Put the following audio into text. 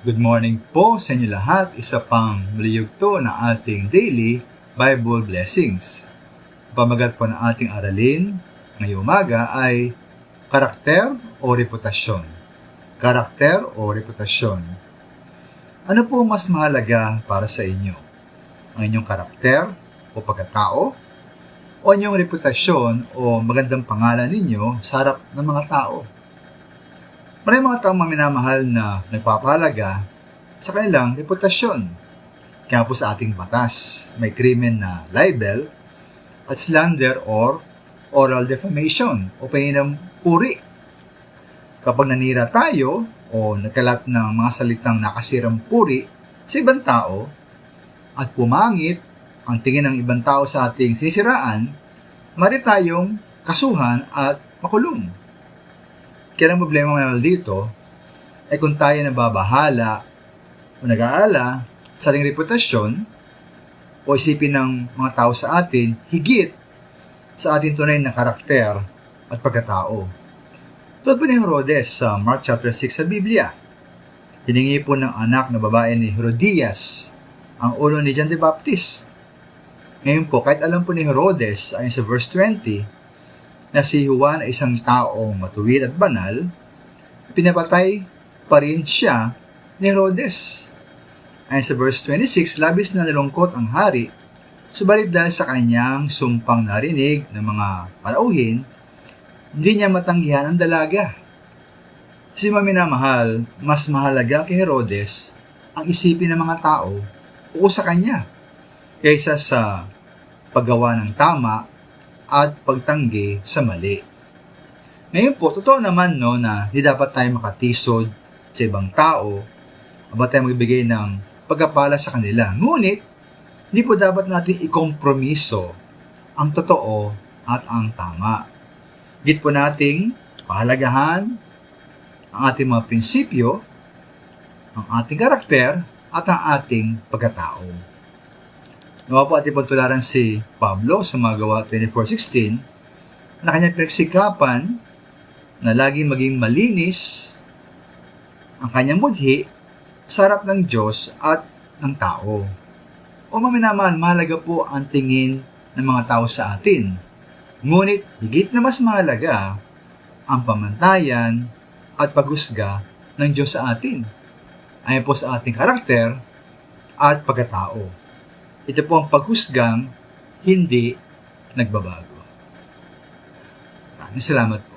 Good morning po sa inyo lahat. Isa pang maliyugto na ating daily Bible blessings. Pamagat po ng ating aralin ngayong umaga ay karakter o reputasyon. Karakter o reputasyon. Ano po mas mahalaga para sa inyo? Ang inyong karakter o pagkatao? O inyong reputasyon o magandang pangalan ninyo sa harap ng mga tao? Maraming mga taong minamahal na nagpapahalaga sa kanilang reputasyon. Kaya po sa ating batas, may krimen na libel at slander or oral defamation o paninang puri. Kapag nanira tayo o nagkalat ng mga salitang nakasirang puri sa ibang tao at pumangit ang tingin ng ibang tao sa ating sisiraan, mari tayong kasuhan at makulong. Kaya ang problema ngayon dito ay kung tayo nababahala o nag-aala sa ating reputasyon o isipin ng mga tao sa atin higit sa ating tunay na karakter at pagkatao. Tulad po ni Herodes sa Mark chapter 6 sa Biblia. Hiningi po ng anak na babae ni Herodias ang ulo ni John the Baptist. Ngayon po, kahit alam po ni Herodes ayon sa verse 20 na si Juan ay isang taong matuwid at banal, pinapatay pa rin siya ni Herodes. Ayon sa verse 26, labis na nalungkot ang hari, subalit dahil sa kanyang sumpang narinig ng mga panauhin, hindi niya matanggihan ang dalaga. Kasi minamahal, mas mahalaga kay Herodes ang isipin ng mga tao o sa kanya kaysa sa paggawa ng tama at pagtanggi sa mali. Ngayon po, totoo naman na hindi dapat tayo makatisod sa ibang tao o ba tayo magbigay ng pagkapala sa kanila. Ngunit, hindi po dapat natin ikompromiso ang totoo at ang tama. Higit po nating pahalagahan ang ating mga prinsipyo, ang ating karakter, at ang ating pagkatao. Nawa po ating pagtularan si Pablo sa mga Gawa 24:16 na kanyang pinagsikapan na laging maging malinis ang kanyang budhi sa harap ng Diyos at ng tao. O maminamahal, mahalaga po ang tingin ng mga tao sa atin. Ngunit higit na mas mahalaga ang pamantayan at paghusga ng Diyos sa atin. Ayon po sa ating karakter at pagkatao. Ito po ang paghusgang hindi nagbabago. Maraming salamat po.